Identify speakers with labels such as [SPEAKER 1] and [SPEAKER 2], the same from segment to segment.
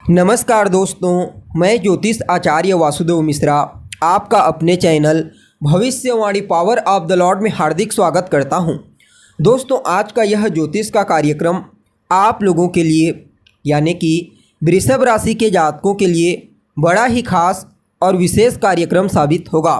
[SPEAKER 1] नमस्कार दोस्तों, मैं ज्योतिष आचार्य वासुदेव मिश्रा आपका अपने चैनल भविष्यवाणी पावर ऑफ द लॉर्ड में हार्दिक स्वागत करता हूं। दोस्तों, आज का यह ज्योतिष का कार्यक्रम आप लोगों के लिए यानी कि वृषभ राशि के जातकों के लिए बड़ा ही खास और विशेष कार्यक्रम साबित होगा।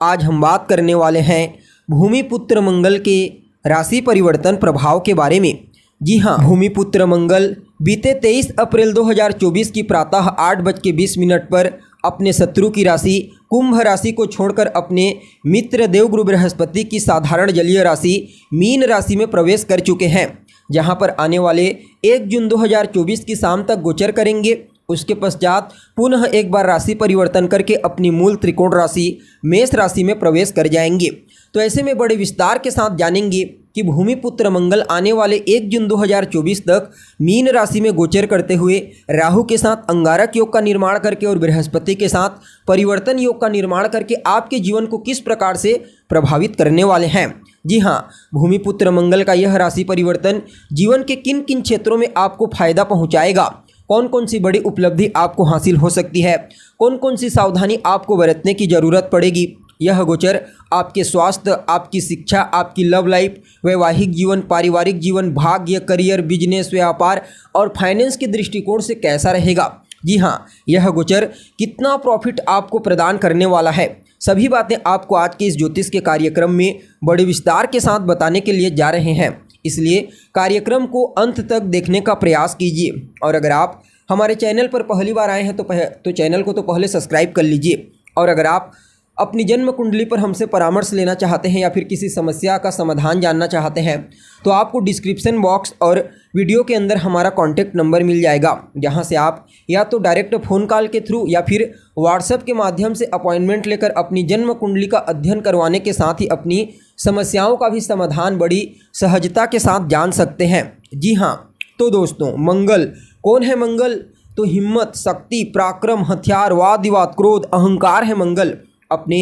[SPEAKER 1] आज हम बात करने वाले हैं भूमिपुत्र मंगल के राशि परिवर्तन प्रभाव के बारे में। जी हाँ, भूमिपुत्र मंगल बीते 23 अप्रैल 2024 की प्रातः 8:20 पर अपने शत्रु की राशि कुंभ राशि को छोड़कर अपने मित्र देवगुरु बृहस्पति की साधारण जलीय राशि मीन राशि में प्रवेश कर चुके हैं, जहां पर आने वाले 1 जून 2024 की शाम तक गोचर करेंगे। उसके पश्चात पुनः एक बार राशि परिवर्तन करके अपनी मूल त्रिकोण राशि मेष राशि में प्रवेश कर जाएंगे। तो ऐसे में बड़े विस्तार के साथ जानेंगे कि भूमिपुत्र मंगल आने वाले 1 जून 2024 तक मीन राशि में गोचर करते हुए राहु के साथ अंगारक योग का निर्माण करके और बृहस्पति के साथ परिवर्तन योग का निर्माण करके आपके जीवन को किस प्रकार से प्रभावित करने वाले हैं। जी हाँ, भूमिपुत्र मंगल का यह राशि परिवर्तन जीवन के किन किन क्षेत्रों में आपको फायदा पहुँचाएगा, कौन कौन सी बड़ी उपलब्धि आपको हासिल हो सकती है, कौन कौन सी सावधानी आपको बरतने की ज़रूरत पड़ेगी। यह गोचर आपके स्वास्थ्य, आपकी शिक्षा, आपकी लव लाइफ, वैवाहिक जीवन, पारिवारिक जीवन, भाग्य, करियर, बिजनेस, व्यापार और फाइनेंस के दृष्टिकोण से कैसा रहेगा। जी हाँ, यह गोचर कितना प्रॉफिट आपको प्रदान करने वाला है, सभी बातें आपको आज के इस ज्योतिष के कार्यक्रम में बड़े विस्तार के साथ बताने के लिए जा रहे हैं। इसलिए कार्यक्रम को अंत तक देखने का प्रयास कीजिए। और अगर आप हमारे चैनल पर पहली बार आए हैं तो चैनल को तो पहले सब्सक्राइब कर लीजिए। और अगर आप अपनी जन्म कुंडली पर हमसे परामर्श लेना चाहते हैं या फिर किसी समस्या का समाधान जानना चाहते हैं तो आपको डिस्क्रिप्शन बॉक्स और वीडियो के अंदर हमारा कॉन्टैक्ट नंबर मिल जाएगा, जहां से आप या तो डायरेक्ट फ़ोन कॉल के थ्रू या फिर व्हाट्सएप के माध्यम से अपॉइंटमेंट लेकर अपनी जन्म कुंडली का अध्ययन करवाने के साथ ही अपनी समस्याओं का भी समाधान बड़ी सहजता के साथ जान सकते हैं। जी हाँ, तो दोस्तों, मंगल कौन है? मंगल तो हिम्मत, शक्ति, पराक्रम, हथियार, वाद विवाद, क्रोध, अहंकार है मंगल। अपने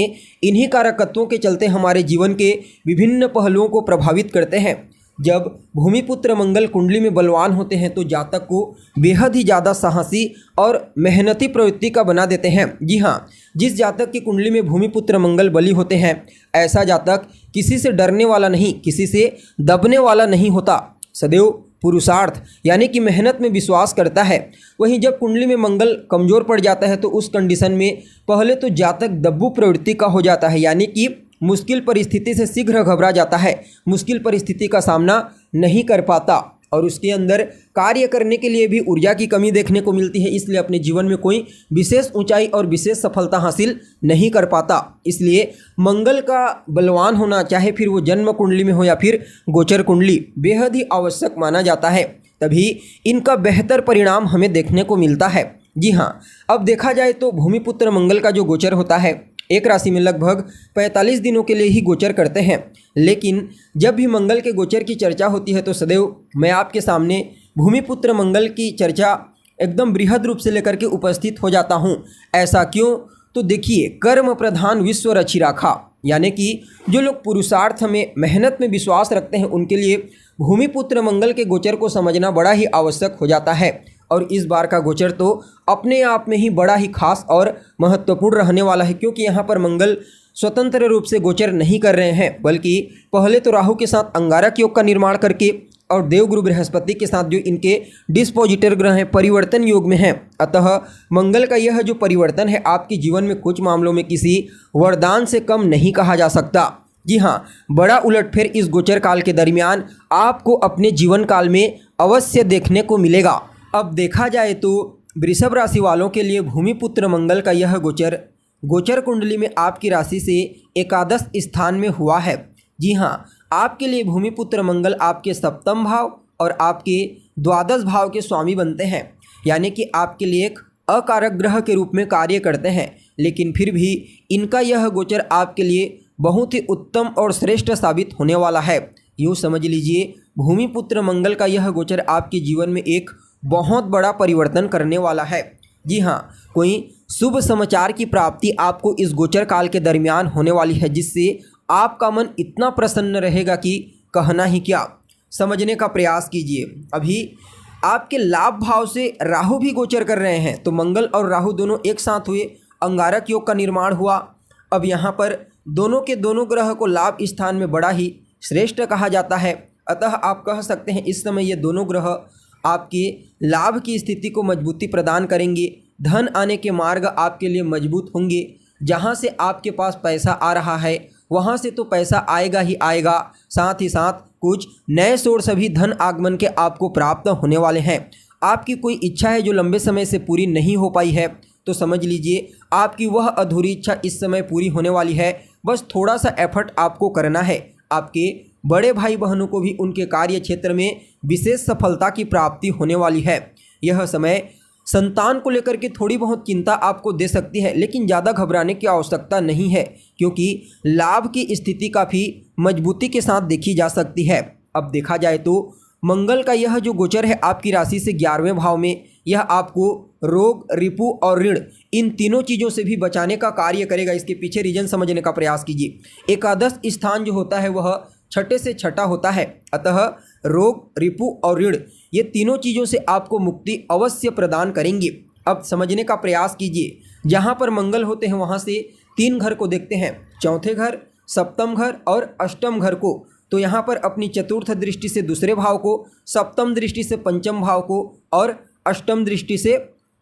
[SPEAKER 1] इन्हीं कारकत्वों के चलते हमारे जीवन के विभिन्न पहलुओं को प्रभावित करते हैं। जब भूमिपुत्र मंगल कुंडली में बलवान होते हैं तो जातक को बेहद ही ज़्यादा साहसी और मेहनती प्रवृत्ति का बना देते हैं। जी हाँ, जिस जातक की कुंडली में भूमिपुत्र मंगल बली होते हैं ऐसा जातक किसी से डरने वाला नहीं, किसी से दबने वाला नहीं होता, सदैव पुरुषार्थ यानी कि मेहनत में विश्वास करता है। वहीं जब कुंडली में मंगल कमज़ोर पड़ जाता है तो उस कंडीशन में पहले तो जातक दब्बू प्रवृत्ति का हो जाता है, यानी कि मुश्किल परिस्थिति से शीघ्र घबरा जाता है, मुश्किल परिस्थिति का सामना नहीं कर पाता और उसके अंदर कार्य करने के लिए भी ऊर्जा की कमी देखने को मिलती है। इसलिए अपने जीवन में कोई विशेष ऊंचाई और विशेष सफलता हासिल नहीं कर पाता। इसलिए मंगल का बलवान होना, चाहे फिर वो जन्म कुंडली में हो या फिर गोचर कुंडली, बेहद ही आवश्यक माना जाता है। तभी इनका बेहतर परिणाम हमें देखने को मिलता है। जी हाँ, अब देखा जाए तो भूमिपुत्र मंगल का जो गोचर होता है एक राशि में लगभग 45 दिनों के लिए ही गोचर करते हैं। लेकिन जब भी मंगल के गोचर की चर्चा होती है तो सदैव मैं आपके सामने भूमिपुत्र मंगल की चर्चा एकदम बृहद रूप से लेकर के उपस्थित हो जाता हूँ। ऐसा क्यों? तो देखिए, कर्म प्रधान विश्व रचि राखा, यानी कि जो लोग पुरुषार्थ में, मेहनत में विश्वास रखते हैं उनके लिए भूमिपुत्र मंगल के गोचर को समझना बड़ा ही आवश्यक हो जाता है। और इस बार का गोचर तो अपने आप में ही बड़ा ही खास और महत्वपूर्ण रहने वाला है, क्योंकि यहाँ पर मंगल स्वतंत्र रूप से गोचर नहीं कर रहे हैं, बल्कि पहले तो राहु के साथ अंगारक योग का निर्माण करके और देवगुरु बृहस्पति के साथ जो इनके डिस्पोजिटर ग्रह हैं परिवर्तन योग में हैं। अतः मंगल का यह जो परिवर्तन है आपके जीवन में कुछ मामलों में किसी वरदान से कम नहीं कहा जा सकता। जी हाँ, बड़ा उलटफेर इस गोचर काल के दरमियान आपको अपने जीवन काल में अवश्य देखने को मिलेगा। अब देखा जाए तो वृषभ राशि वालों के लिए भूमिपुत्र मंगल का यह गोचर कुंडली में आपकी राशि से एकादश स्थान में हुआ है। जी हाँ, आपके लिए भूमिपुत्र मंगल आपके सप्तम भाव और आपके द्वादश भाव के स्वामी बनते हैं, यानी कि आपके लिए एक अकारक ग्रह के रूप में कार्य करते हैं। लेकिन फिर भी इनका यह गोचर आपके लिए बहुत ही उत्तम और श्रेष्ठ साबित होने वाला है। यूँ समझ लीजिए, भूमिपुत्र मंगल का यह गोचर आपके जीवन में एक बहुत बड़ा परिवर्तन करने वाला है। जी हाँ, कोई शुभ समाचार की प्राप्ति आपको इस गोचर काल के दरमियान होने वाली है, जिससे आपका मन इतना प्रसन्न रहेगा कि कहना ही क्या। समझने का प्रयास कीजिए। अभी आपके लाभ भाव से राहु भी गोचर कर रहे हैं, तो मंगल और राहु दोनों एक साथ हुए, अंगारक योग का निर्माण हुआ। अब यहाँ पर दोनों के दोनों ग्रह को लाभ स्थान में बड़ा ही श्रेष्ठ कहा जाता है। अतः आप कह सकते हैं इस समय ये दोनों ग्रह आपके लाभ की स्थिति को मजबूती प्रदान करेंगे। धन आने के मार्ग आपके लिए मजबूत होंगे। जहाँ से आपके पास पैसा आ रहा है वहाँ से तो पैसा आएगा ही आएगा, साथ ही साथ कुछ नए सोर्स भी धन आगमन के आपको प्राप्त होने वाले हैं। आपकी कोई इच्छा है जो लंबे समय से पूरी नहीं हो पाई है, तो समझ लीजिए आपकी वह अधूरी इच्छा इस समय पूरी होने वाली है। बस थोड़ा सा एफर्ट आपको करना है। आपके बड़े भाई बहनों को भी उनके कार्य क्षेत्र में विशेष सफलता की प्राप्ति होने वाली है। यह समय संतान को लेकर के थोड़ी बहुत चिंता आपको दे सकती है, लेकिन ज़्यादा घबराने की आवश्यकता नहीं है, क्योंकि लाभ की स्थिति काफ़ी मजबूती के साथ देखी जा सकती है। अब देखा जाए तो मंगल का यह जो गोचर है आपकी राशि से 11वें भाव में, यह आपको रोग, रिपु और ऋण इन तीनों चीज़ों से भी बचाने का कार्य करेगा। इसके पीछे रीजन समझने का प्रयास कीजिए। एकादश स्थान जो होता है वह छठे से छठा होता है, अतः रोग, रिपु और ऋण ये तीनों चीज़ों से आपको मुक्ति अवश्य प्रदान करेंगे। अब समझने का प्रयास कीजिए। जहाँ पर मंगल होते हैं वहाँ से 3 घर को देखते हैं, चौथे घर, सप्तम घर और अष्टम घर को। तो यहाँ पर अपनी चतुर्थ दृष्टि से दूसरे भाव को, सप्तम दृष्टि से पंचम भाव को और अष्टम दृष्टि से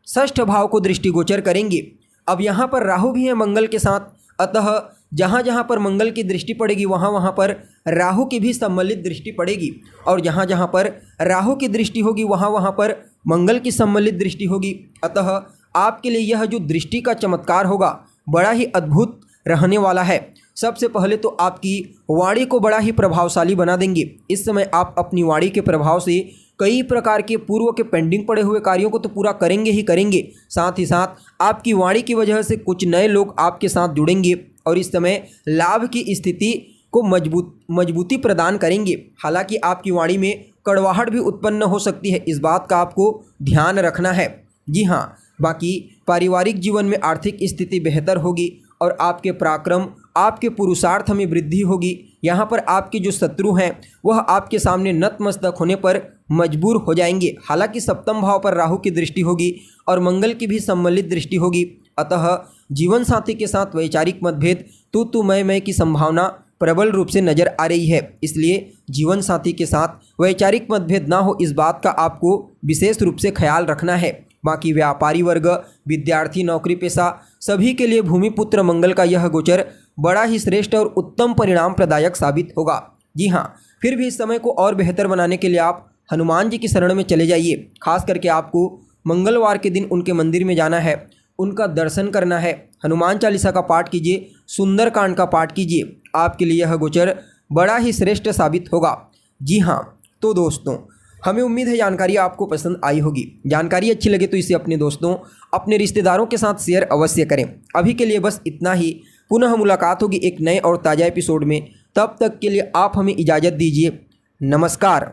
[SPEAKER 1] षष्ठ भाव को दृष्टिगोचर करेंगे। अब यहाँ पर राहु भी है मंगल के साथ, अतः जहाँ जहाँ पर मंगल की दृष्टि पड़ेगी वहाँ वहाँ पर राहु की भी सम्मिलित दृष्टि पड़ेगी, और जहाँ जहाँ पर राहु की दृष्टि होगी वहाँ वहाँ पर मंगल की सम्मिलित दृष्टि होगी। अतः आपके लिए यह जो दृष्टि का चमत्कार होगा बड़ा ही अद्भुत रहने वाला है। सबसे पहले तो आपकी वाणी को बड़ा ही प्रभावशाली बना देंगे। इस समय आप अपनी वाणी के प्रभाव से कई प्रकार के पूर्व के पेंडिंग पड़े हुए कार्यों को तो पूरा करेंगे ही करेंगे, साथ ही साथ आपकी वाणी की वजह से कुछ नए लोग आपके साथ जुड़ेंगे और इस समय लाभ की स्थिति को मजबूती प्रदान करेंगे। हालांकि आपकी वाणी में कड़वाहट भी उत्पन्न हो सकती है, इस बात का आपको ध्यान रखना है। जी हाँ, बाकी पारिवारिक जीवन में आर्थिक स्थिति बेहतर होगी और आपके पराक्रम, आपके पुरुषार्थ में वृद्धि होगी। यहाँ पर आपके जो शत्रु हैं वह आपके सामने नतमस्तक होने पर मजबूर हो जाएंगे। हालांकि सप्तम भाव पर राहु की दृष्टि होगी और मंगल की भी सम्मिलित दृष्टि होगी, अतः जीवन साथी के साथ वैचारिक मतभेद, तू मैं की संभावना प्रबल रूप से नजर आ रही है। इसलिए जीवन साथी के साथ वैचारिक मतभेद ना हो, इस बात का आपको विशेष रूप से ख्याल रखना है। बाकी व्यापारी वर्ग, विद्यार्थी, नौकरी पेशा सभी के लिए भूमिपुत्र मंगल का यह गोचर बड़ा ही श्रेष्ठ और उत्तम परिणाम प्रदायक साबित होगा। जी हाँ, फिर भी इस समय को और बेहतर बनाने के लिए आप हनुमान जी की शरण में चले जाइए। खास करके आपको मंगलवार के दिन उनके मंदिर में जाना है, उनका दर्शन करना है, हनुमान चालीसा का पाठ कीजिए, सुंदरकांड का पाठ कीजिए। आपके लिए यह गोचर बड़ा ही श्रेष्ठ साबित होगा। जी हाँ, तो दोस्तों हमें उम्मीद है जानकारी आपको पसंद आई होगी। जानकारी अच्छी लगे तो इसे अपने दोस्तों, अपने रिश्तेदारों के साथ शेयर अवश्य करें। अभी के लिए बस इतना ही। पुनः मुलाकात होगी एक नए और ताज़ा एपिसोड में। तब तक के लिए आप हमें इजाज़त दीजिए। नमस्कार।